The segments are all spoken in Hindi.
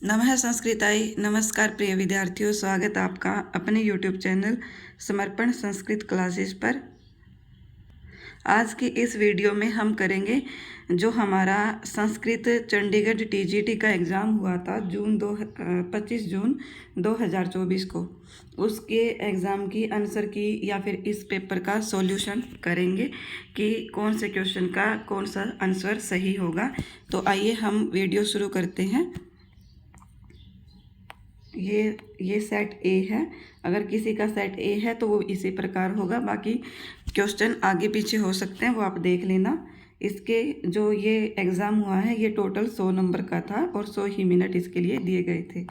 नमः संस्कृताय। नमस्कार प्रिय विद्यार्थियों, स्वागत आपका अपने YouTube चैनल समर्पण संस्कृत क्लासेस पर। आज की इस वीडियो में हम करेंगे जो हमारा संस्कृत चंडीगढ़ TGT का एग्ज़ाम हुआ था 25 जून 2024 को, उसके एग्ज़ाम की आंसर की या फिर इस पेपर का सॉल्यूशन करेंगे कि कौन से क्वेश्चन का कौन सा आंसर सही होगा। तो आइए हम वीडियो शुरू करते हैं। ये सेट ए है। अगर किसी का सेट ए है तो वो इसी प्रकार होगा, बाकी क्वेश्चन आगे पीछे हो सकते हैं, वो आप देख लेना। इसके जो ये एग्ज़ाम हुआ है ये टोटल 100 नंबर का था और 100 ही मिनट इसके लिए दिए गए थे।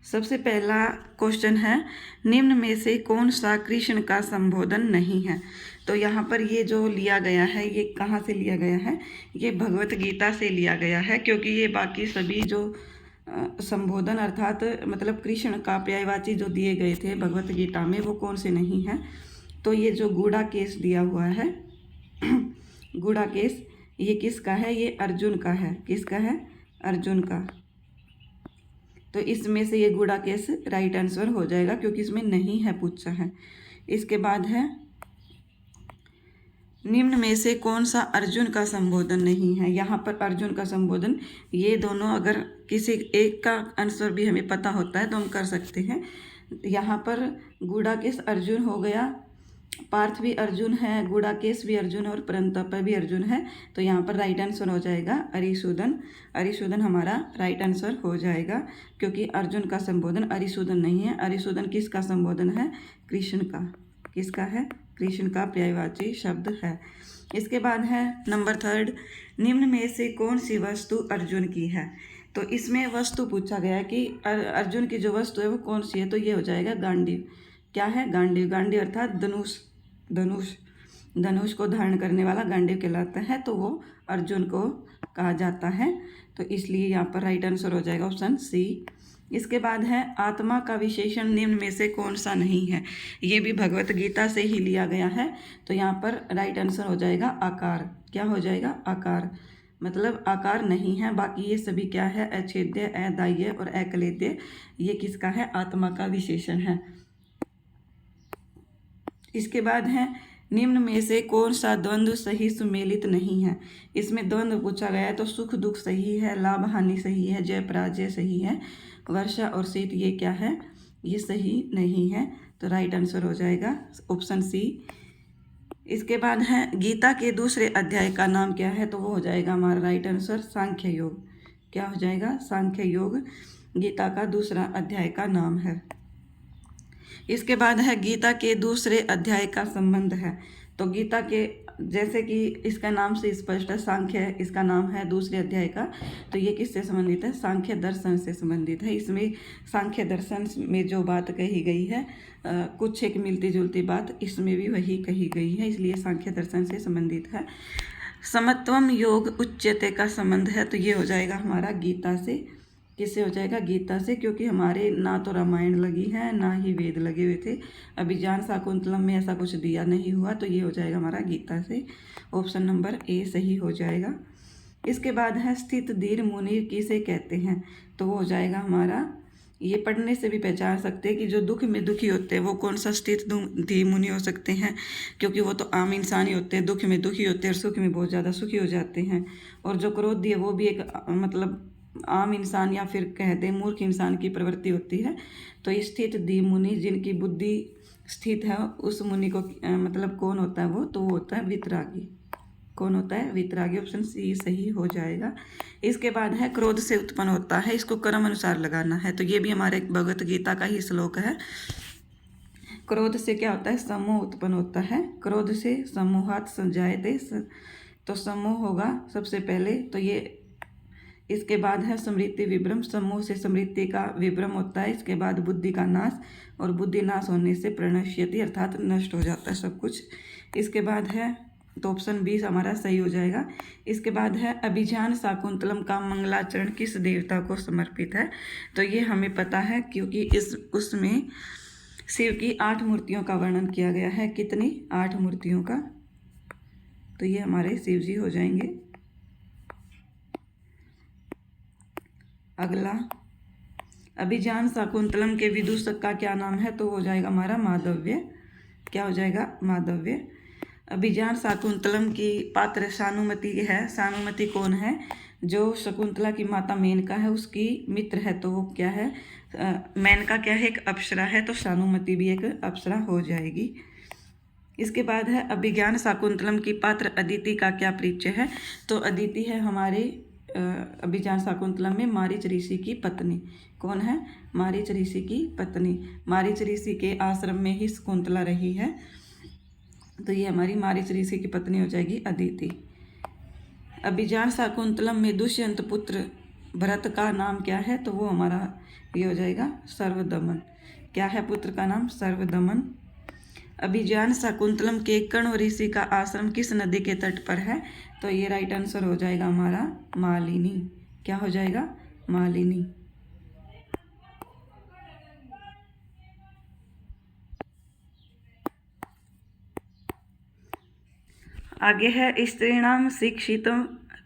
सबसे पहला क्वेश्चन है, निम्न में से कौन सा कृष्ण का संबोधन नहीं है। तो यहाँ पर ये जो लिया गया है ये कहाँ से लिया गया है, ये भगवत गीता से लिया गया है, क्योंकि ये बाकी सभी जो संबोधन अर्थात मतलब कृष्ण का पर्यायवाची जो दिए गए थे भगवत गीता में वो कौन से नहीं हैं। तो ये जो गूढ़ा केस दिया हुआ है गूढ़ा केस, ये किसका है, ये अर्जुन का है। किसका है, अर्जुन का। तो इसमें से ये गूढ़ा केस राइट आंसर हो जाएगा, क्योंकि इसमें नहीं है पूछा है। इसके बाद है, निम्न में से कौन सा अर्जुन का संबोधन नहीं है। यहाँ पर अर्जुन का संबोधन, ये दोनों अगर किसी एक का आंसर भी हमें पता होता है तो हम कर सकते हैं। यहाँ पर गूढ़ाकेश अर्जुन हो गया, पार्थ भी अर्जुन है, गूढ़ाकेश भी अर्जुन और परंतप भी अर्जुन है। तो यहाँ पर राइट आंसर हो जाएगा अरिशूदन। अरिशूदन हमारा राइट आंसर हो जाएगा, क्योंकि अर्जुन का संबोधन अरिशूदन नहीं है। अरिशूदन किसका संबोधन है, कृष्ण का। किसका है, कृष्ण का पर्यायवाची शब्द है। इसके बाद है नंबर 3, निम्न में से कौन सी वस्तु अर्जुन की है। तो इसमें वस्तु पूछा गया है कि अर्जुन की जो वस्तु है वो कौन सी है। तो ये हो जाएगा गांडीव। क्या है, गांडीव। गांडीव अर्थात धनुष। धनुष धनुष को धारण करने वाला गांडीव कहलाता है, तो वो अर्जुन को कहा जाता है। तो इसलिए यहाँ पर राइट आंसर हो जाएगा ऑप्शन सी। इसके बाद है, आत्मा का विशेषण निम्न में से कौन सा नहीं है। ये भी भगवत गीता से ही लिया गया है। तो यहाँ पर राइट आंसर हो जाएगा आकार। क्या हो जाएगा, आकार। मतलब आकार नहीं है। बाकी ये सभी क्या है, अछेद्य, अदाह्य और अकलेद्य। ये किसका है, आत्मा का विशेषण है। इसके बाद है, निम्न में से कौन सा द्वंद्व सही सुमेलित नहीं है। इसमें द्वंद्व पूछा गया है, तो सुख दुख सही है, लाभ हानि सही है, जय पराजय सही है, वर्षा और शीत ये क्या है, ये सही नहीं है। तो राइट आंसर हो जाएगा ऑप्शन सी। इसके बाद है, गीता के दूसरे अध्याय का नाम क्या है। तो वो हो जाएगा हमारा राइट आंसर सांख्य योग। क्या हो जाएगा, सांख्य योग गीता का दूसरा अध्याय का नाम है। इसके बाद है, गीता के दूसरे अध्याय का संबंध है। तो गीता के, जैसे कि इसका नाम से स्पष्ट है, सांख्य इसका नाम है दूसरे अध्याय का, तो ये किससे संबंधित है, सांख्य दर्शन से संबंधित है। इसमें सांख्य दर्शन में जो बात कही गई है कुछ एक मिलती जुलती बात इसमें भी वही कही गई है, इसलिए सांख्य दर्शन से संबंधित है। समत्वम योग उच्यते का संबंध है, तो ये हो जाएगा हमारा गीता से। किससे हो जाएगा, गीता से, क्योंकि हमारे ना तो रामायण लगी है ना ही वेद लगे हुए थे। अभिज्ञान शाकुंतलम में ऐसा कुछ दिया नहीं हुआ, तो ये हो जाएगा हमारा गीता से। ऑप्शन नंबर ए सही हो जाएगा। इसके बाद है, स्थित धीर मुनि किसे कहते हैं। तो वो हो जाएगा हमारा, ये पढ़ने से भी पहचान सकते हैं कि जो दुख में दुखी होते हैं वो कौन सा स्थित धीर मुनि हो सकते हैं, क्योंकि वो तो आम इंसान ही होते हैं, दुख में दुखी होते हैं और सुख में बहुत ज़्यादा सुखी हो जाते हैं। और जो क्रोधी है वो भी एक मतलब आम इंसान या फिर कहते हैं मूर्ख इंसान की प्रवृत्ति होती है। तो स्थित धीर मुनि, जिनकी बुद्धि स्थित है, उस मुनि को मतलब कौन होता है वो, तो वो होता है वितरागी। कौन होता है, वितरागी। ऑप्शन सी सही हो जाएगा। इसके बाद है, क्रोध से उत्पन्न होता है, इसको क्रम अनुसार लगाना है। तो ये भी हमारे भगवत गीता का ही श्लोक है। क्रोध से क्या होता है, समोह उत्पन्न होता है। क्रोध से समूहात संजायते, तो समूह होगा सबसे पहले। तो ये, इसके बाद है स्मृति विभ्रम, समूह से स्मृति का विभ्रम होता है। इसके बाद बुद्धि का नाश, और बुद्धि नाश होने से प्रणश्यति अर्थात नष्ट हो जाता है सब कुछ। इसके बाद है, तो ऑप्शन बी हमारा सही हो जाएगा। इसके बाद है, अभिज्ञान शाकुंतलम का मंगलाचरण किस देवता को समर्पित है। तो ये हमें पता है, क्योंकि उसमें शिव की 8 मूर्तियों का वर्णन किया गया है। कितनी, 8 मूर्तियों का। तो ये हमारे शिव जी हो जाएंगे। अगला, अभिज्ञान शाकुंतलम के विदूषक का क्या नाम है? तो हो जाएगा हमारा माधव्य। क्या हो जाएगा? माधव्य। अभिज्ञान शाकुंतलम की पात्र सानुमति है। सानुमति कौन है? जो शकुंतला की माता मेनका है उसकी मित्र है, तो वो क्या है? मेनका क्या है? एक अप्सरा है, तो सानुमति भी एक अप्सरा हो जाएगी। इसके बाद है अभिज्ञान शाकुंतलम की पात्र अदिति का क्या परिचय है? तो अदिति है हमारे अभिज्ञान शाकुंतलम में मारीच ऋषि की पत्नी। कौन है? मारीच ऋषि की पत्नी। मारीच ऋषि के आश्रम में ही शकुंतला रही है, तो ये हमारी मारीच ऋषि की पत्नी हो जाएगी अदिति। अभिज्ञान शाकुंतलम में दुष्यंत पुत्र भरत का नाम क्या है? तो वो हमारा ये हो जाएगा सर्वदमन। क्या है पुत्र का नाम? सर्वदमन। अभिज्ञान शाकुंतलम के कण्व ऋषि का आश्रम किस नदी के तट पर है? तो ये राइट आंसर हो जाएगा हमारा मालिनी। क्या हो जाएगा? मालिनी। आगे है स्त्रीणाम शिक्षित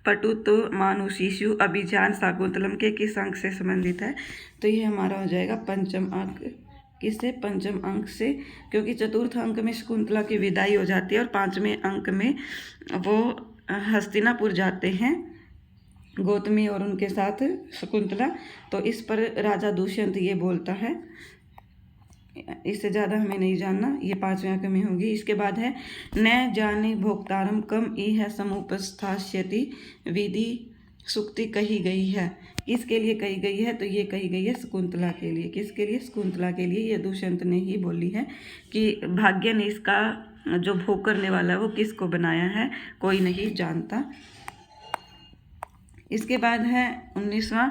पटुत्व मानुषीषु अभिज्ञान शाकुंतलम के किस अंक से संबंधित है? तो ये हमारा हो जाएगा पंचम अंक। किससे? पंचम अंक से, क्योंकि चतुर्थ अंक में शकुंतला की विदाई हो जाती है और पांचवें अंक में वो हस्तिनापुर जाते हैं, गौतमी और उनके साथ शकुंतला। तो इस पर राजा दुष्यंत ये बोलता है, इससे ज़्यादा हमें नहीं जानना, ये पांचवें अंक में होगी। इसके बाद है न जाने भोक्तारम कम इह समुपस्थास्यति विधि सुक्ति कही गई है। किसके लिए कही गई है? तो ये कही गई है शकुंतला के लिए। किसके लिए? शकुंतला के लिए। ये दुष्यंत ने ही बोली है कि भाग्य ने इसका जो भोग करने वाला है वो किसको बनाया है, कोई नहीं जानता। इसके बाद है 19वां,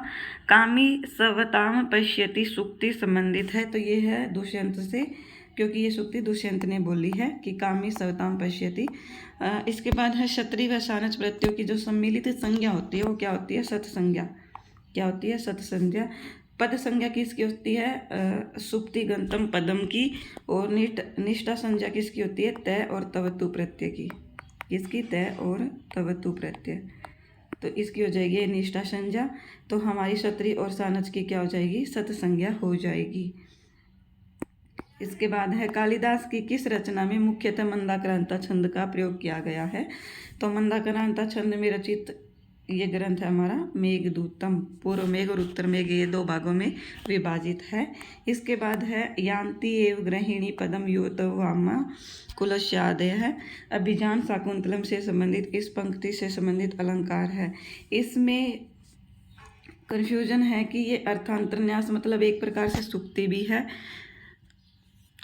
कामी सवताम पश्यति सुक्ति संबंधित है। तो ये है दुष्यंत से, क्योंकि ये सुक्ति दुष्यंत ने बोली है कि कामी सवताम पश्यति। इसके बाद है क्षत्रिय व सानच प्रत्ययों की जो सम्मिलित संज्ञा होती है वो क्या होती है? सत्संज्ञा। क्या होती है? सत्संज्ञा। पद संज्ञा किसकी होती है? सुप्ति गंतम पदम की। और निष्ठा संज्ञा किसकी होती है? तय और तवतु प्रत्यय की। किसकी? तय और तवतु प्रत्यय। तो इसकी हो जाएगी निष्ठा संज्ञा। तो हमारी क्षत्रिय और सानच की क्या हो जाएगी? सत्संज्ञा हो जाएगी। इसके बाद है कालिदास की किस रचना में मुख्यतः मंदाक्रांता छंद का प्रयोग किया गया है? तो मंदाक्रांता छंद में रचित ये ग्रंथ है हमारा मेघदूतम। पूर्व मेघ और उत्तर मेघ ये दो भागों में विभाजित है। इसके बाद है यान्ति एव गृहिणी पदम योत वामा कुलस्यादय है। अभिज्ञान शाकुंतलम से संबंधित इस पंक्ति से संबंधित अलंकार है। इसमें कन्फ्यूजन है कि ये अर्थांतरन्यास मतलब एक प्रकार से सुक्ति भी है,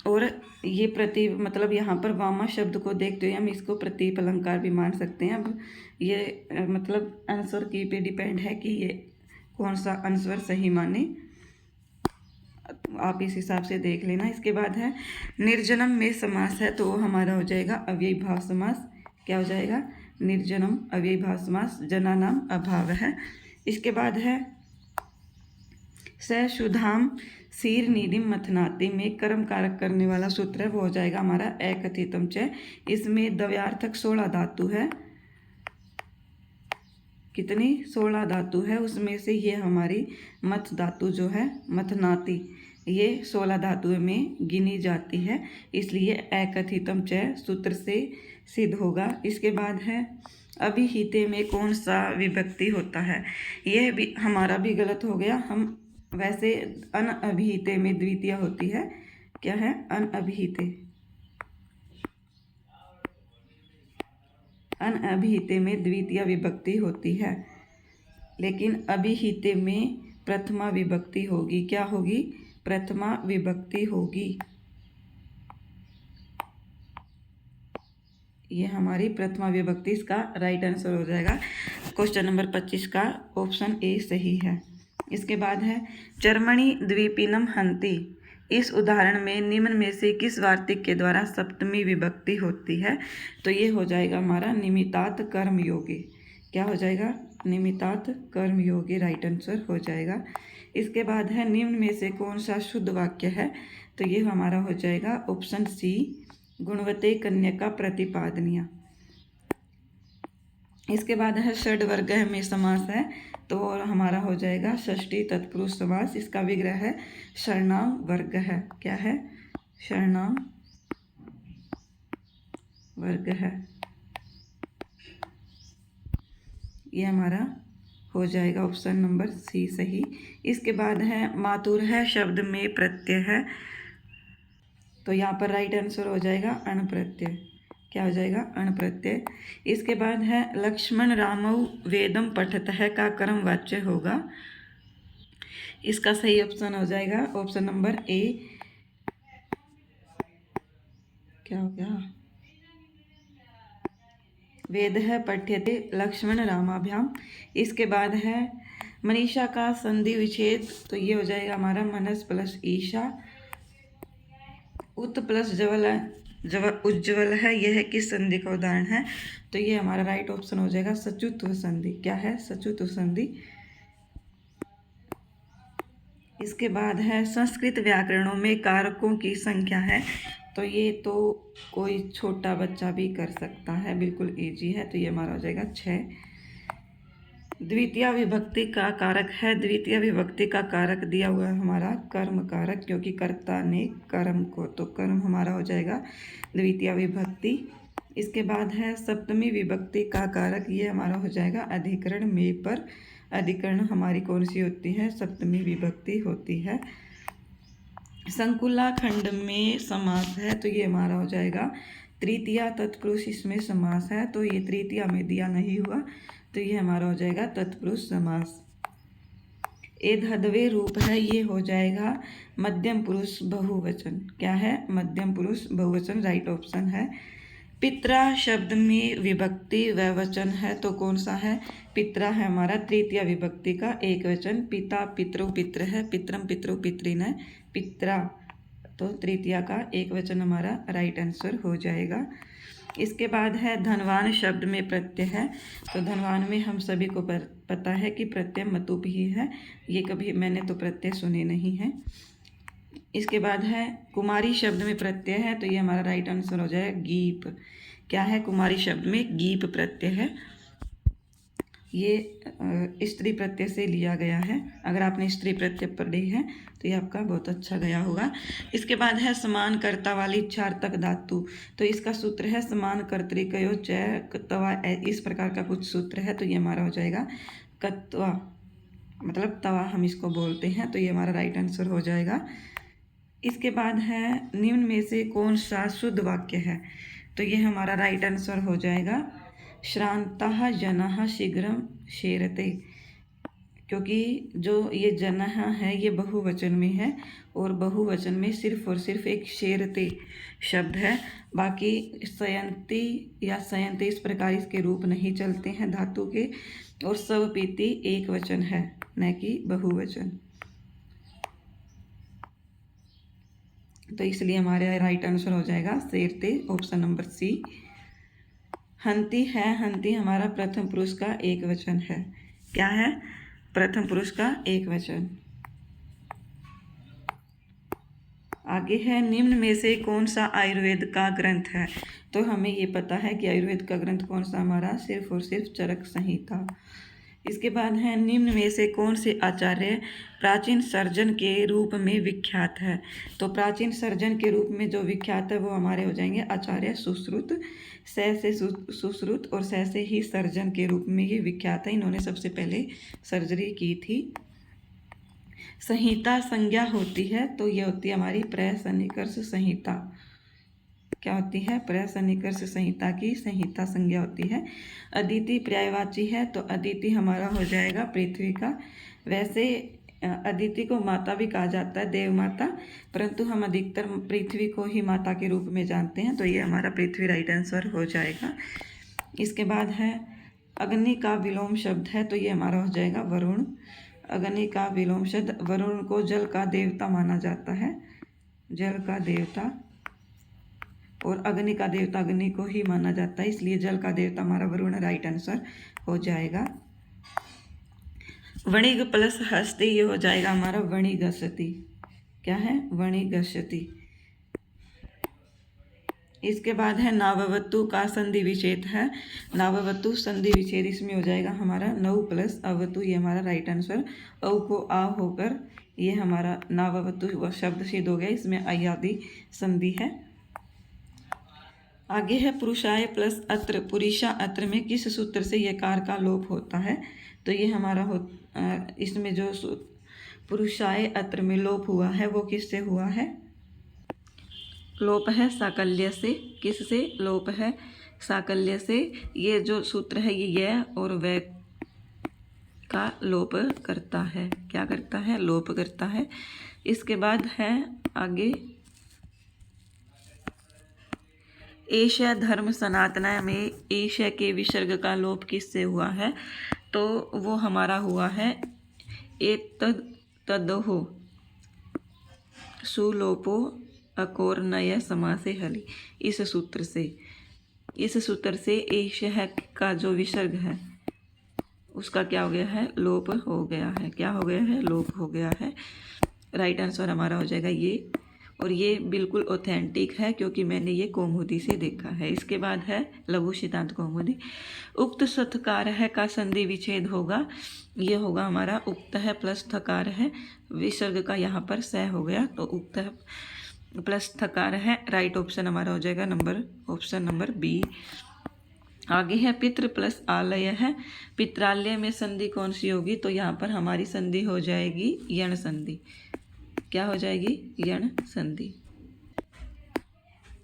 और ये प्रति मतलब यहाँ पर वामा शब्द को देखते हुए हम इसको प्रतीप अलंकार भी मान सकते हैं। अब ये मतलब आंसर की पे डिपेंड है कि ये कौन सा आंसर सही माने, आप इस हिसाब से देख लेना। इसके बाद है निर्जनम में समास है, तो हमारा हो जाएगा अव्ययीभाव समास। क्या हो जाएगा? निर्जनम अव्ययीभाव समास। जना नाम अभाव है। इसके बाद है स शुधाम सीर नीडिम मथनाति में कर्म कारक करने वाला सूत्र है, वो हो जाएगा हमारा एकथितम च। इसमें द्वयार्थक 16 धातु है। कितनी? 16 धातु है। उसमें से ये हमारी मथ धातु जो है मथनाति, ये 16 धातुओं में गिनी जाती है, इसलिए एकथितम च सूत्र से सिद्ध होगा। इसके बाद है अभिहिते में कौन सा विभक्ति होता है? यह भी हमारा भी गलत हो गया। हम वैसे अनअभिहिते में द्वितीय होती है। क्या है? अनअभिहिते। अनअभिहिते में द्वितीय विभक्ति होती है, लेकिन अभिहिते में प्रथमा विभक्ति होगी। क्या होगी? प्रथमा विभक्ति होगी। ये हमारी प्रथमा विभक्ति, इसका राइट आंसर हो जाएगा क्वेश्चन नंबर 25 का ऑप्शन ए सही है। इसके बाद है चर्मणि द्विपीनम हंति। इस उदाहरण में निम्न में से किस वार्तिक के द्वारा सप्तमी विभक्ति होती है? तो ये हो जाएगा हमारा निमित्तात् कर्मयोगी। क्या हो जाएगा? निमित्तात् कर्मयोगी राइट आंसर हो जाएगा। इसके बाद है निम्न में से कौन सा शुद्ध वाक्य है? तो ये हमारा हो जाएगा ऑप्शन सी गुणवते कन्या का प्रतिपादनीय। इसके बाद है षड वर्ग में समास है, तो हमारा हो जाएगा षष्ठी तत्पुरुष समास। इसका विग्रह है सर्वनाम वर्ग है। क्या है? सर्वनाम वर्ग है। ये हमारा हो जाएगा ऑप्शन नंबर सी सही। इसके बाद है मातुर है शब्द में प्रत्यय है, तो यहाँ पर राइट आंसर हो जाएगा अण प्रत्यय। क्या हो जाएगा? अण प्रत्यय। इसके बाद है लक्ष्मण रामौ वेदम पठत है का कर्म वाच्य होगा। इसका सही ऑप्शन हो जाएगा ऑप्शन नंबर ए। क्या हो गया? वेद है पठ्यते लक्ष्मण रामाभ्याम। इसके बाद है मनीषा का संधि विच्छेद, तो ये हो जाएगा हमारा मनस प्लस ईशा। उत प्लस जवल उज्ज्वल है, यह है किस संधि का उदाहरण है? तो ये हमारा राइट ऑप्शन हो जाएगा सचुत्व संधि। क्या है? सचुत्व संधि। इसके बाद है संस्कृत व्याकरणों में कारकों की संख्या है, तो ये तो कोई छोटा बच्चा भी कर सकता है, बिल्कुल इजी है। तो ये हमारा हो जाएगा 6। द्वितीय विभक्ति का कारक है, द्वितीय विभक्ति का कारक दिया हुआ है हमारा कर्म कारक, क्योंकि कर्ता ने कर्म को, तो कर्म हमारा हो जाएगा द्वितीय विभक्ति। इसके बाद है सप्तमी विभक्ति का कारक, ये हमारा हो जाएगा अधिकरण में पर। अधिकरण हमारी कौन सी होती है? सप्तमी विभक्ति होती है। संकुला खंड में समास है, तो ये हमारा हो जाएगा तृतीया तत्पुरुष। इसमें समास है, तो ये तृतीया में दिया नहीं हुआ, तो ये हमारा हो जाएगा तत्पुरुष समास। एधद्वे रूप है, ये हो जाएगा मध्यम पुरुष बहुवचन। क्या है? मध्यम पुरुष बहुवचन, राइट ऑप्शन है। पित्रा शब्द में विभक्ति वचन है, तो कौन सा है? पित्रा है हमारा तृतीय विभक्ति का एक वचन। पिता पितृ पितृ है, पितरम पितृ पितृन है, पित्रा तो तृतीया का एक वचन हमारा राइट आंसर हो जाएगा। इसके बाद है धनवान शब्द में प्रत्यय है, तो धनवान में हम सभी को पता है कि प्रत्यय मतुप ही है, ये कभी मैंने तो प्रत्यय सुने नहीं है। इसके बाद है कुमारी शब्द में प्रत्यय है, तो ये हमारा राइट आंसर हो जाएगा गीप। क्या है? कुमारी शब्द में गीप प्रत्यय है, ये स्त्री प्रत्यय से लिया गया है। अगर आपने स्त्री प्रत्यय पढ़ी है तो ये आपका बहुत अच्छा गया होगा। इसके बाद है समान कर्ता वाली इच्छार्थक धातु, तो इसका सूत्र है समान कर्तृकयो च तवा, इस प्रकार का कुछ सूत्र है, तो ये हमारा हो जाएगा कत्वा, मतलब तवा हम इसको बोलते हैं, तो ये हमारा राइट आंसर हो जाएगा। इसके बाद है निम्न में से कौन सा शुद्ध वाक्य है? तो ये हमारा राइट आंसर हो जाएगा श्रांतः जनः शीघ्रम शेरते, क्योंकि जो ये जनः है ये बहुवचन में है, और बहुवचन में सिर्फ और सिर्फ एक शेरते शब्द है। बाकी सयंती या सयंते इस प्रकार इसके रूप नहीं चलते हैं धातु के, और सब पीति एक वचन है, न कि बहुवचन। तो इसलिए हमारे राइट आंसर हो जाएगा शेरते, ऑप्शन नंबर सी। हंती है, हंती हमारा प्रथम पुरुष का एक वचन है। क्या है? प्रथम पुरुष का एक वचन। आगे है निम्न में से कौन सा आयुर्वेद का ग्रंथ है? तो हमें ये पता है कि आयुर्वेद का ग्रंथ कौन सा हमारा, सिर्फ और सिर्फ चरक संहिता। इसके बाद है निम्न में से कौन से आचार्य प्राचीन सर्जन के रूप में विख्यात है? तो प्राचीन सर्जन के रूप में जो विख्यात है वो हमारे हो जाएंगे आचार्य सुश्रुत। से सुश्रुत और से ही सर्जन के रूप में ये विख्यात है, इन्होंने सबसे पहले सर्जरी की थी। संहिता संज्ञा होती है, तो ये होती है हमारी प्रसन्निकर्ष संहिता। क्या होती है? प्रसन्निकर्ष संहिता की संहिता संज्ञा होती है। अदिति पर्यायवाची है, तो अदिति हमारा हो जाएगा पृथ्वी का। वैसे अदिति को माता भी कहा जाता है, देव माता, परंतु हम अधिकतर पृथ्वी को ही माता के रूप में जानते हैं, तो ये हमारा पृथ्वी राइट आंसर हो जाएगा। इसके बाद है अग्नि का विलोम शब्द है, तो ये हमारा हो जाएगा वरुण। अग्नि का विलोम शब्द, वरुण को जल का देवता माना जाता है, जल का देवता, और अग्नि का देवता अग्नि को ही माना जाता है, इसलिए जल का देवता हमारा वरुण राइट आंसर हो जाएगा। वणिग प्लस हस्ती, ये हो जाएगा हमारा वणिगस्ति। क्या है? वणिगस्ति। इसके बाद है नाववतु का संधि विच्छेद है। नाववतु संधि विच्छेद इसमें हो जाएगा हमारा नौ प्लस अवतु, ये हमारा राइट आंसर। औ को आ होकर ये हमारा नाववतु शब्द सिद्ध हो गया, इसमें अयादि संधि है। आगे है पुरुषाय प्लस अत्र। पुरुषा अत्र में किस सूत्र से यकार का लोप होता है? तो ये हमारा इसमें जो पुरुषाय अत्र में लोप हुआ है वो किससे हुआ है? लोप है साकल्य से। किससे लोप है? साकल्य से। ये जो सूत्र है ये और वै का लोप करता है। क्या करता है? लोप करता है। इसके बाद है आगे एश धर्म सनातना में एश के विसर्ग का लोप किससे हुआ है? तो वो हमारा हुआ है एतद तदहो सुलोपो अकोरनय समासे हलि, इस सूत्र से। इस सूत्र से एश का जो विसर्ग है उसका क्या हो गया है? लोप हो गया है। क्या हो गया है? लोप हो गया है। राइट आंसर हमारा हो जाएगा ये। और ये बिल्कुल ऑथेंटिक है क्योंकि मैंने ये कौमुदी से देखा है। इसके बाद है लघु सिद्धांत कौमुदी। उक्त सत्कार है का संधि विच्छेद होगा, ये होगा हमारा उक्त है प्लस थकार है, विसर्ग का यहाँ पर स हो गया तो उक्त है प्लस थकार है। राइट ऑप्शन हमारा हो जाएगा ऑप्शन नंबर बी। आगे है पितृ प्लस आलय है। पित्रालय में संधि कौन सी होगी? तो यहाँ पर हमारी संधि हो जाएगी यण संधि। क्या हो जाएगी? यण संधि।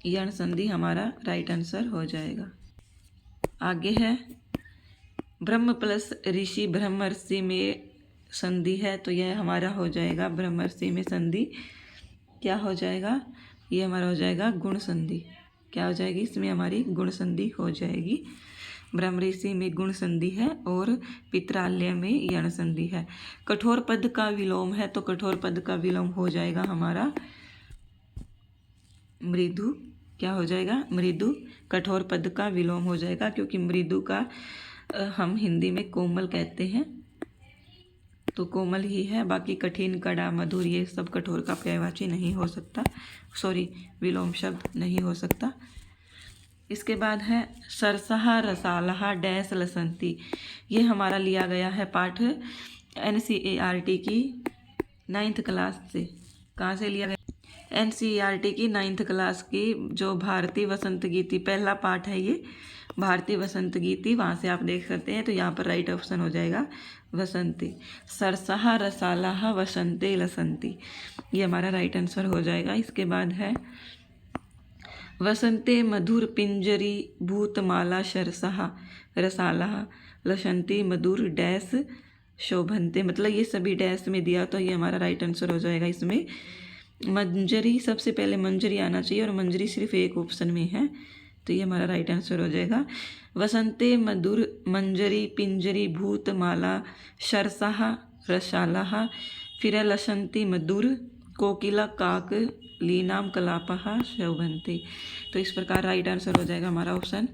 यण संधि हमारा राइट आंसर हो जाएगा। आगे है ब्रह्म प्लस ऋषि। ब्रह्मर्षि में संधि है तो यह हमारा हो जाएगा ब्रह्मर्षि में संधि। क्या हो जाएगा? ये हमारा हो जाएगा गुण संधि। क्या हो जाएगी? इसमें हमारी गुण संधि हो जाएगी। ब्रह्म ऋषि में गुण संधि है और पित्रालय में यण संधि है। कठोर पद का विलोम है तो कठोर पद का विलोम हो जाएगा हमारा मृदु। क्या हो जाएगा? मृदु। कठोर पद का विलोम हो जाएगा क्योंकि मृदु का हम हिंदी में कोमल कहते हैं तो कोमल ही है। बाकी कठिन, कड़ा, मधुर ये सब कठोर का पर्यायवाची नहीं हो सकता, विलोम शब्द नहीं हो सकता। इसके बाद है सरसहा रसालहा डैश लसंती। ये हमारा लिया गया है पाठ NCERT की 9th क्लास से। कहाँ से लिया गया? NCERT की 9th क्लास की जो भारतीय वसंत गीति पहला पाठ है, ये भारतीय वसंत गीति, वहाँ से आप देख सकते हैं। तो यहाँ पर राइट ऑप्शन हो जाएगा वसंती। सरसहा रसालहा वसंते लसंती, ये हमारा राइट आंसर हो जाएगा। इसके बाद है वसंते मधुर पिंजरी भूतमाला शरसहा रसालहा लसंती मधुर डैश शोभनते, मतलब ये सभी डैश में दिया तो ये हमारा राइट आंसर हो जाएगा। इसमें मंजरी, सबसे पहले मंजरी आना चाहिए और मंजरी सिर्फ एक ऑप्शन में है तो ये हमारा राइट आंसर हो जाएगा। वसंते मधुर मंजरी पिंजरी भूतमाला शरसहा रसालहा फिर लसंती मधुर कोकिला काक लीनाम कलापहा शोभन्ते। तो इस प्रकार राइट आंसर हो जाएगा हमारा ऑप्शन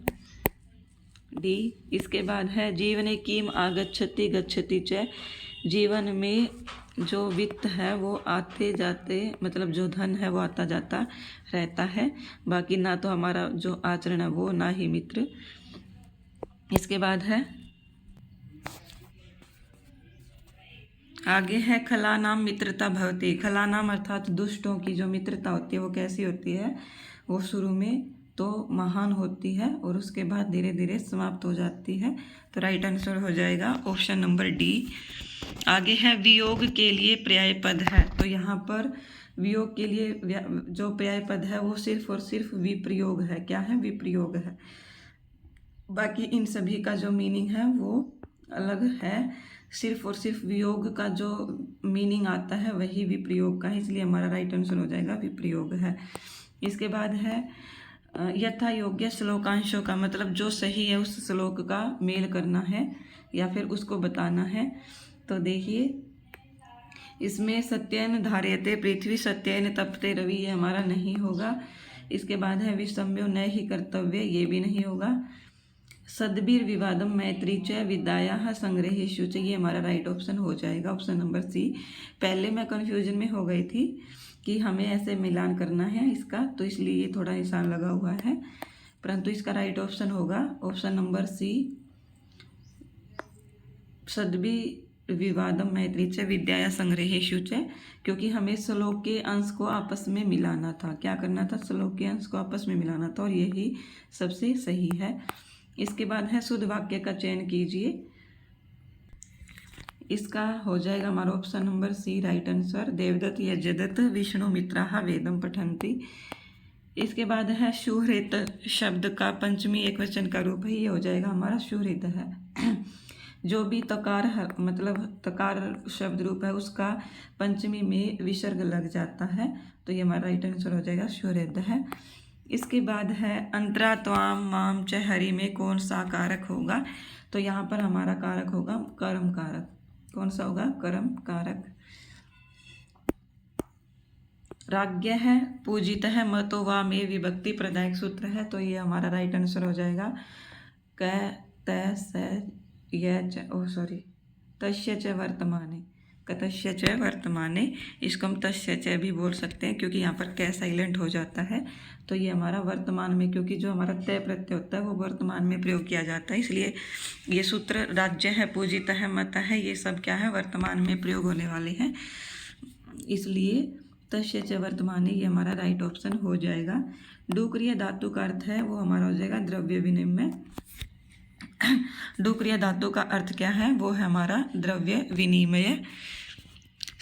डी। इसके बाद है जीवने किम आगच्छति गच्छति च। जीवन में जो वित्त है वो आते जाते, मतलब जो धन है वो आता जाता रहता है, बाकी ना तो हमारा जो आचरण है वो ना ही मित्र। इसके बाद है आगे है खलानाम मित्रता भवति। खलानाम अर्थात दुष्टों की जो मित्रता होती है वो कैसी होती है? वो शुरू में तो महान होती है और उसके बाद धीरे धीरे समाप्त हो जाती है। तो राइट आंसर हो जाएगा ऑप्शन नंबर डी। आगे है वियोग के लिए पर्याय पद है। तो यहाँ पर वियोग के लिए जो पर्याय पद है वो सिर्फ और सिर्फ विप्रयोग है। क्या है? विप्रयोग है। बाकी इन सभी का जो मीनिंग है वो अलग है। सिर्फ और सिर्फ वियोग का जो मीनिंग आता है वही विप्रयोग का है, इसलिए हमारा राइट आंसर हो जाएगा विप्रयोग है। इसके बाद है यथा योग्य श्लोकांशों का, मतलब जो सही है उस श्लोक का मेल करना है या फिर उसको बताना है। तो देखिए इसमें सत्येन धार्यते पृथ्वी सत्येन तपते रवि, ये हमारा नहीं होगा। इसके बाद है विषम्यो न ही कर्तव्य, ये भी नहीं होगा। सद्बीर विवादम मैत्री च विद्याया संग्रहेषु च, ये हमारा राइट ऑप्शन हो जाएगा ऑप्शन नंबर सी। पहले मैं कन्फ्यूजन में हो गई थी कि हमें ऐसे मिलान करना है इसका, तो इसलिए ये थोड़ा निशान लगा हुआ है, परंतु इसका राइट ऑप्शन होगा ऑप्शन नंबर सी, सद्भि विवादम मैत्री च विद्याया संग्रहेषु च, क्योंकि हमें श्लोक के अंश को आपस में मिलाना था। क्या करना था? श्लोक के अंश को आपस में मिलाना था, और यही सबसे सही है। इसके बाद है शुद्ध वाक्य का चयन कीजिए। इसका हो जाएगा हमारा option number C right answer. Devadatta Yajadatta Vishnu मित्राः वेदम पठन्ति। इसके बाद है सुहृत शब्द का पंचमी एकवचन का रूप है, ये हो जाएगा हमारा सुहृद है। जो भी तकार है, मतलब तकार शब्द रूप है, उसका पंचमी में विसर्ग लग जाता है, तो ये हमारा राइट आंसर हो जाएगा सुहृद है। इसके बाद है अंतरा त्वाम माम च हरि में कौन सा कारक होगा? तो यहाँ पर हमारा कारक होगा कर्म कारक। कौन सा होगा? कर्म कारक। राज्ञ है, पूजित है, मतो वा में विभक्ति प्रदायक सूत्र है, तो ये हमारा राइट आंसर हो जाएगा क त स य च तस्य च वर्तमाने, कतस्य च वर्तमाने। इसको हम तस्य च भी बोल सकते हैं, क्योंकि यहाँ पर क साइलेंट हो जाता है, तो ये हमारा वर्तमान में, क्योंकि जो हमारा तय प्रत्यय होता है वो वर्तमान में प्रयोग किया जाता है, इसलिए ये सूत्र राज्य है, पूजित है, मत है, ये सब क्या है? वर्तमान में प्रयोग होने वाले हैं, इसलिए तस्य च वर्तमाने ये हमारा राइट ऑप्शन हो जाएगा। डुक्रिय धातु का अर्थ है वो हमारा हो जाएगा द्रव्य विनिमय। डुक्रिय धातु का अर्थ क्या है? वो है हमारा द्रव्य विनिमय।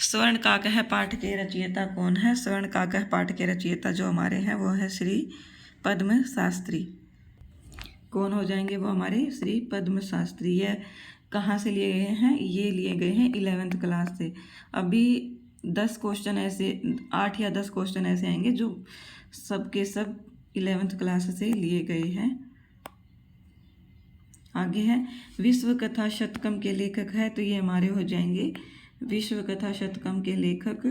स्वर्ण काकः पाठ के रचयिता कौन है? स्वर्ण काकः पाठ के रचयिता जो हमारे हैं वो है श्री पद्म शास्त्री। कौन हो जाएंगे? वो हमारे श्री पद्म शास्त्री। ये कहाँ से लिए गए हैं? ये लिए गए हैं 11th क्लास से। अभी 10 क्वेश्चन ऐसे, 8 या 10 क्वेश्चन ऐसे आएंगे जो सब के सब 11th क्लास से लिए गए हैं। आगे है विश्व कथा शतकम के लेखक है, तो ये हमारे हो जाएंगे विश्व कथा शतकम के लेखक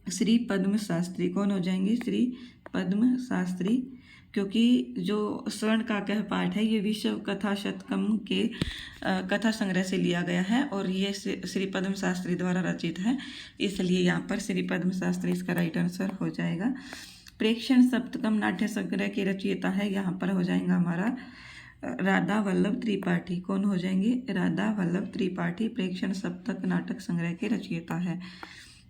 श्री पद्म शास्त्री। कौन हो जाएंगे? श्री पद्म शास्त्री, क्योंकि जो स्वर्ण काकः पाठ है ये विश्व कथा शतकम के कथा संग्रह से लिया गया है, और ये श्री पद्म शास्त्री द्वारा रचित है, इसलिए यहाँ पर श्री पद्म शास्त्री इसका राइट आंसर हो जाएगा। प्रेक्षण सप्तकम नाट्य संग्रह के रचयिता है, यहाँ पर हो जाएगा हमारा राधा वल्लभ त्रिपाठी। कौन हो जाएंगे? राधा वल्लभ त्रिपाठी प्रेक्षण सप्तक नाटक संग्रह के रचयिता है।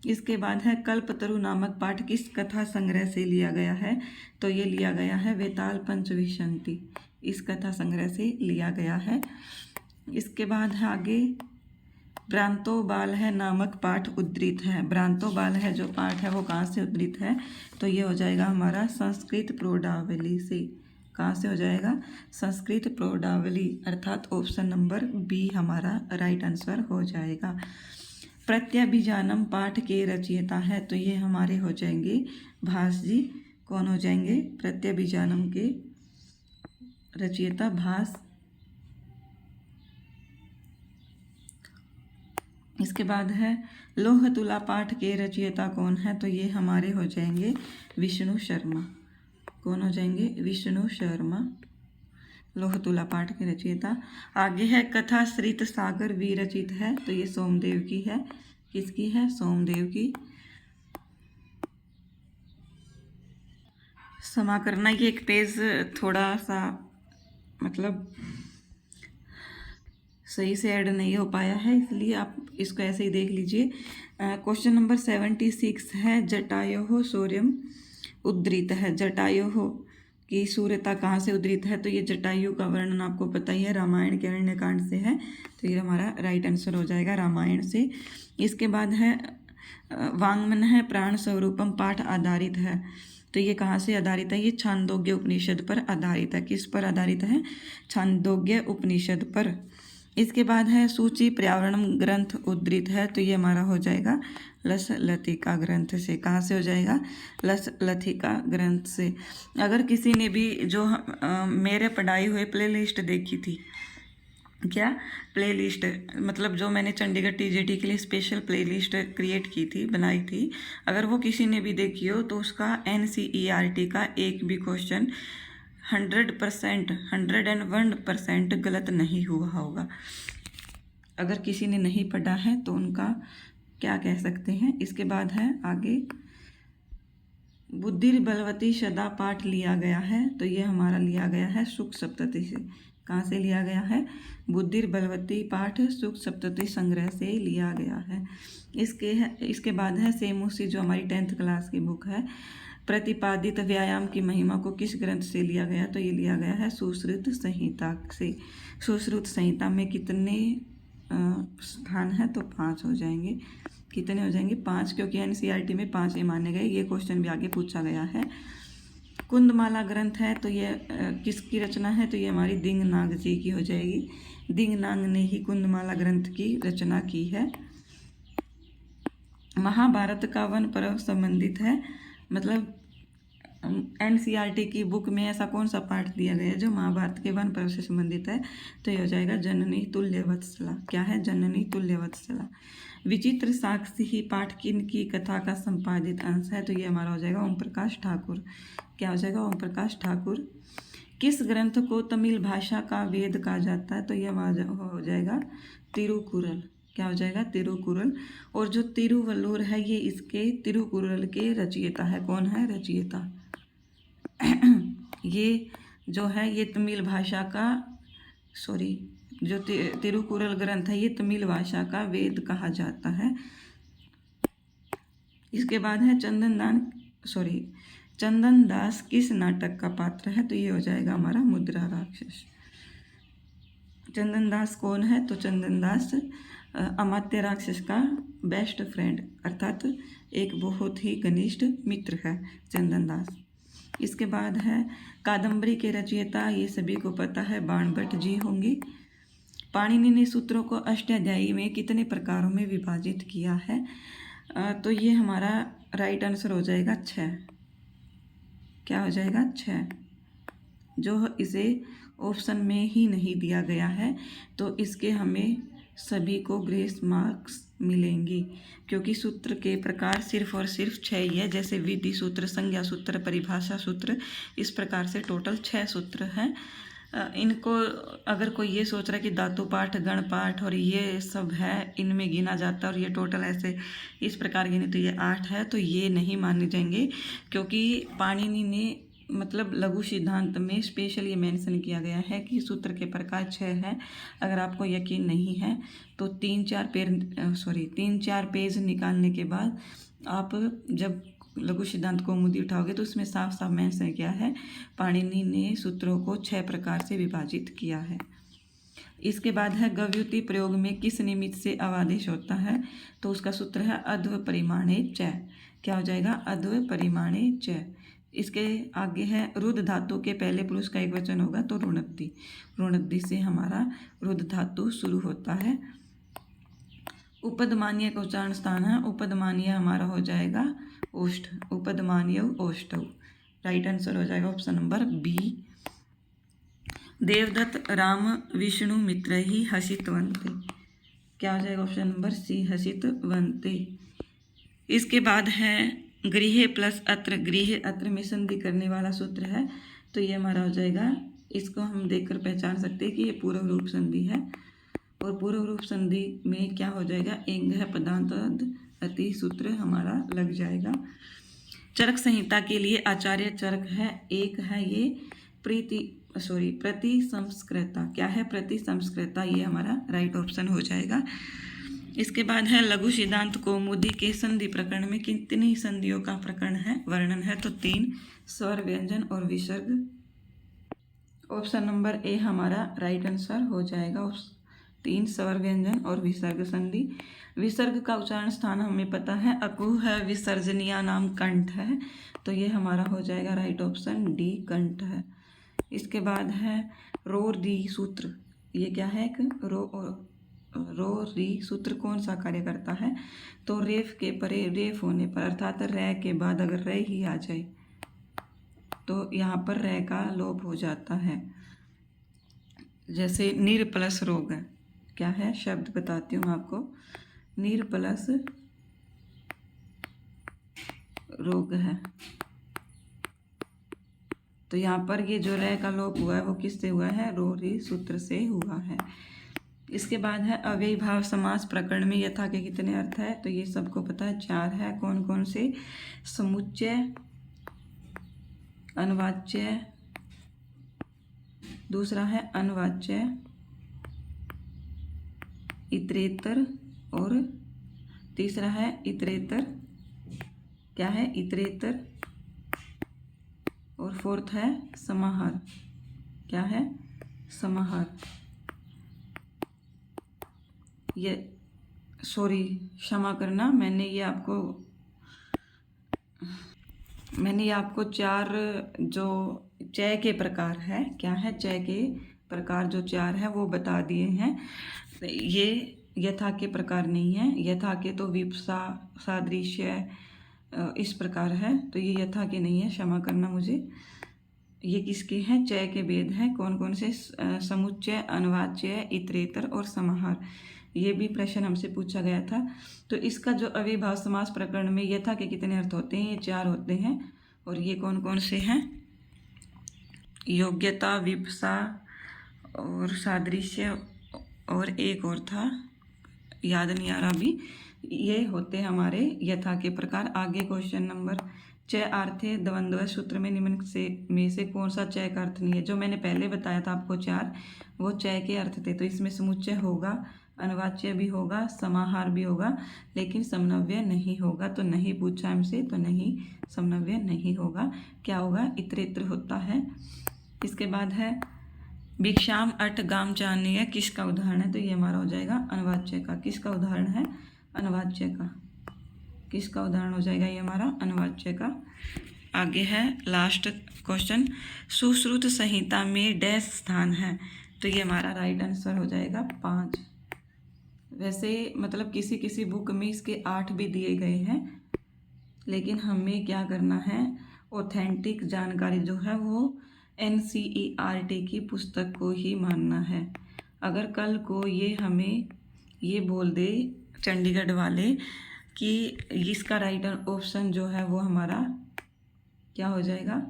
इसके बाद है कल्पतरु नामक पाठ किस कथा संग्रह से लिया गया है? तो ये लिया गया है वेताल पंचविंशति, इस कथा संग्रह से लिया गया है। इसके बाद है आगे भ्रांतो बाल है नामक पाठ उद्धृत है। भ्रांतो बाल है जो पाठ है वो कहाँ से उद्धृत है? तो ये हो जाएगा हमारा संस्कृत प्रौढ़ावली से। कहाँ से हो जाएगा? संस्कृत प्रौढ़ावली, अर्थात ऑप्शन नंबर बी हमारा राइट आंसर हो जाएगा। प्रत्यभिजानम पाठ के रचयिता है, तो ये हमारे हो जाएंगे भास जी। कौन हो जाएंगे? प्रत्यभिजानम के रचयिता भास। इसके बाद है लोह तुला पाठ के रचयिता कौन है? तो ये हमारे हो जाएंगे विष्णु शर्मा। कौन हो जाएंगे? विष्णु शर्मा, लोह तुला पाठ के रचयिता। आगे है कथा श्रित सागर विरचित है, तो ये सोमदेव की है। किसकी है? सोमदेव की। क्षमा करना, ये एक पेज थोड़ा सा मतलब सही से ऐड नहीं हो पाया है, इसलिए आप इसको ऐसे ही देख लीजिए। क्वेश्चन नंबर 76 है जटायोः शौर्यम उद्धृत है। जटायुः की शूरता कहाँ से उद्धृत है? तो ये जटायु का वर्णन आपको पता ही है, रामायण के अरण्यकांड से है, तो ये हमारा राइट आंसर हो जाएगा रामायण से। इसके बाद है वांगमन है प्राण स्वरूपम पाठ आधारित है, तो ये कहाँ से आधारित है? ये छांदोग्य उपनिषद पर आधारित है। किस पर आधारित है? छांदोग्य उपनिषद पर। इसके बाद है सूची पर्यावरणम ग्रंथ उद्धृत है, तो ये हमारा हो जाएगा लस लतिका ग्रंथ से। कहाँ से हो जाएगा? लस लतिका ग्रंथ से। अगर किसी ने भी जो मेरे पढ़ाई हुए प्लेलिस्ट देखी थी, क्या प्लेलिस्ट मतलब जो मैंने चंडीगढ़ टीजीटी के लिए स्पेशल प्लेलिस्ट क्रिएट की थी, बनाई थी, अगर वो किसी ने भी देखी हो तो उसका NCERT का एक भी क्वेश्चन 100% 101% गलत नहीं हुआ होगा। अगर किसी ने नहीं पढ़ा है तो उनका क्या कह सकते हैं। इसके बाद है आगे बुद्धिर बलवती सदा पाठ लिया गया है, तो ये हमारा लिया गया है सुख सप्तति से। कहाँ से लिया गया है? बुद्धिर बलवती पाठ सुख सप्तति संग्रह से लिया गया है। इसके बाद है सेमुसी, जो हमारी 10th क्लास की बुक है। प्रतिपादित व्यायाम की महिमा को किस ग्रंथ से लिया गया? तो ये लिया गया है सुश्रुत संहिता से। सुश्रुत संहिता में कितने स्थान है? तो 5 हो जाएंगे। कितने हो जाएंगे? 5, क्योंकि एनसीईआरटी में 5 ही माने गए। ये क्वेश्चन भी आगे पूछा गया है। कुंदमाला ग्रंथ है, तो ये किसकी रचना है? तो ये हमारी दिंगनाग जी की हो जाएगी। दिंगनाग ने ही कुंदमाला ग्रंथ की रचना की है। महाभारत का वन पर्व संबंधित है, मतलब एनसीईआरटी की बुक में ऐसा कौन सा पाठ दिया गया है जो महाभारत के वन पर्व से संबंधित है? तो ये हो जाएगा जननी तुल्यवत्सला। क्या है? जननी तुल्यवत्सला। विचित्र साक्षी ही पाठ किन की कथा का संपादित अंश है? तो ये हमारा हो जाएगा ओम प्रकाश ठाकुर। क्या हो जाएगा? ओम प्रकाश ठाकुर। किस ग्रंथ को तमिल भाषा का वेद कहा जाता है? तो ये हो जाएगा तिरुकुरल। क्या हो जाएगा? तिरुकुरल। और जो तिरुवल्लुर है, ये इसके तिरुकुरल के रचयिता है। कौन है रचयिता? ये जो है ये तमिल भाषा का जो तिरुकुरल ग्रंथ है, ये तमिल भाषा का वेद कहा जाता है। इसके बाद है चंदन दास किस नाटक का पात्र है? तो ये हो जाएगा हमारा मुद्रा राक्षस। चंदन दास कौन है? तो चंदन दास अमात्य राक्षस का बेस्ट फ्रेंड, अर्थात एक बहुत ही घनिष्ठ मित्र है चंदन दास। इसके बाद है कादम्बरी के रचयिता, ये सभी को पता है, बाणभट्ट जी होंगे। पाणिनि ने सूत्रों को अष्टाध्यायी में कितने प्रकारों में विभाजित किया है? तो ये हमारा राइट आंसर हो जाएगा 6। क्या हो जाएगा? 6, जो इसे ऑप्शन में ही नहीं दिया गया है, तो इसके हमें सभी को ग्रेस मार्क्स मिलेंगी, क्योंकि सूत्र के प्रकार सिर्फ और सिर्फ 6 ही है। जैसे विधि सूत्र, संज्ञा सूत्र, परिभाषा सूत्र, इस प्रकार से टोटल 6 सूत्र हैं। इनको अगर कोई ये सोच रहा है कि धातु पाठ, गण पाठ और ये सब है, इनमें गिना जाता है और ये टोटल ऐसे इस प्रकार गिने तो ये 8 है, तो ये नहीं माने जाएंगे, क्योंकि पाणिनि ने मतलब लघु सिद्धांत में स्पेशल ये मेंशन किया गया है कि सूत्र के प्रकार 6 हैं। अगर आपको यकीन नहीं है तो 3-4 पेज निकालने के बाद आप जब लघु सिद्धांत कौमुदी उठाओगे तो उसमें साफ साफ मेंशन किया है, पाणिनि ने सूत्रों को 6 प्रकार से विभाजित किया है। इसके बाद है गव्युति प्रयोग में किस निमित्त से अवादेश होता है? तो उसका सूत्र है अध्व परिमाणे च। क्या हो जाएगा? अध्व परिमाणे च। इसके आगे है रुद्ध धातु के पहले पुरुष का एक वचन होगा तो रुणद्धि। रुणद्धि से हमारा रुद्ध धातु शुरू होता है। उपदमानीय का उच्चारण स्थान है, उपदमानीय हमारा हो जाएगा ओष्ठ। उपदमानीय ओष्ठ। राइट आंसर हो जाएगा option number B. Devadatta Ram Vishnu मित्र ही हसितवन्ते। क्या हो जाएगा? ऑप्शन नंबर सी, हसितवन्ते। इसके बाद है गृह प्लस अत्र। गृह अत्र में संधि करने वाला सूत्र है, तो ये हमारा हो जाएगा, इसको हम देखकर पहचान सकते हैं कि ये पूर्व रूप संधि है। और पूर्व रूप संधि में क्या हो जाएगा? एंग पदांत अति सूत्र हमारा लग जाएगा। चरक संहिता के लिए आचार्य चरक है, एक है ये प्रतिसंस्कृता। क्या है? प्रतिसंस्कृता। ये हमारा राइट ऑप्शन हो जाएगा। इसके बाद है लघु सिद्धांत कौमुदी के संधि प्रकरण में कितनी संधियों का प्रकरण है, वर्णन है? तो 3, स्वर व्यंजन और विसर्ग। ऑप्शन नंबर ए हमारा राइट आंसर हो जाएगा। 3 स्वर व्यंजन और विसर्ग संधि। विसर्ग का उच्चारण स्थान हमें पता है, अकु है, विसर्जनीय नाम कंठ है, तो ये हमारा हो जाएगा राइट ऑप्शन डी, कंठ है। इसके बाद है रो री सूत्र। ये क्या है? एक रो री सूत्र कौन सा कार्य करता है? तो रेफ के परे रेफ होने पर, अर्थात रै के बाद अगर रै ही आ जाए तो यहाँ पर रै का लोप हो जाता है। जैसे नीर प्लस रोग है, क्या है? शब्द बताती हूँ आपको, नीर प्लस रोग है, तो यहाँ पर ये जो रै का लोप हुआ है वो किससे हुआ है? रो री सूत्र से हुआ है। इसके बाद है अव्ययी भाव समास प्रकरण में यथा के कितने अर्थ है? तो ये सबको पता है, 4 है। कौन कौन से? समुच्चय, अनवाच्य, दूसरा है अनवाच्य, इतरेतर, और तीसरा है इतरेतर। क्या है? इतरेतर। और फोर्थ है समाहार। क्या है? समाहार। ये सॉरी, क्षमा करना, मैंने ये आपको चार जो चय के प्रकार है, क्या है, चय के प्रकार जो चार है वो बता दिए हैं। ये यथा के प्रकार नहीं है। यथा के तो विपसा, सादृश्य इस प्रकार है, तो ये यथा के नहीं है, क्षमा करना मुझे। ये किसके हैं? चय के भेद हैं। कौन कौन से? समुच्चय, अनवाच्य, इतरेतर और समाहार। ये भी प्रश्न हमसे पूछा गया था। तो इसका जो अविभाव समास प्रकरण में यथा के कितने अर्थ होते हैं? ये चार होते हैं। और ये कौन कौन से हैं? योग्यता, विपसा और सादृश्य, और एक और था, याद नहीं आ रहा अभी। ये होते हैं हमारे यथा के प्रकार। आगे क्वेश्चन नंबर, चय आर्थे द्वंद्व सूत्र में निम्न से कौन सा चय का अर्थ नहीं है? जो मैंने पहले बताया था आपको चार, वो चय के अर्थ थे। तो इसमें समुच्चय होगा, अनवाच्य भी होगा, समाहार भी होगा, लेकिन समन्वय नहीं होगा। तो नहीं पूछा हमसे, तो नहीं, समन्वय नहीं होगा। क्या होगा? इतरेत्र होता है। इसके बाद है भिक्षाम अट गाम चाहनीय, किसका उदाहरण है? तो ये हमारा हो जाएगा अनवाच्य का। किसका उदाहरण है? अनवाच्य का। किसका उदाहरण हो जाएगा? ये हमारा अनवाच्य का। आगे है लास्ट क्वेश्चन, सुश्रुत संहिता में डैश स्थान है? तो ये हमारा राइट आंसर हो जाएगा 5। वैसे मतलब किसी किसी बुक में इसके 8 भी दिए गए हैं, लेकिन हमें क्या करना है, ऑथेंटिक जानकारी जो है वो NCERT की पुस्तक को ही मानना है। अगर कल को ये हमें ये बोल दे चंडीगढ़ वाले कि इसका राइट ऑप्शन जो है वो हमारा क्या हो जाएगा?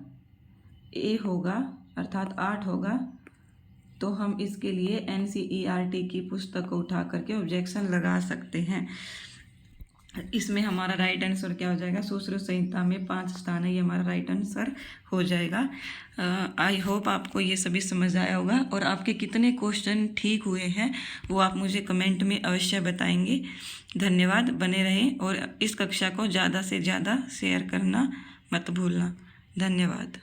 ए होगा, अर्थात 8 होगा, तो हम इसके लिए NCERT की पुस्तक को उठा करके ऑब्जेक्शन लगा सकते हैं। इसमें हमारा राइट आंसर क्या हो जाएगा? सुश्रुत संहिता में 5 स्थान है, ये हमारा राइट आंसर हो जाएगा। आई होप आपको ये सभी समझ आया होगा। और आपके कितने क्वेश्चन ठीक हुए हैं वो आप मुझे कमेंट में अवश्य बताएंगे। धन्यवाद, बने रहें और इस कक्षा को ज़्यादा से ज़्यादा शेयर करना मत भूलना। धन्यवाद।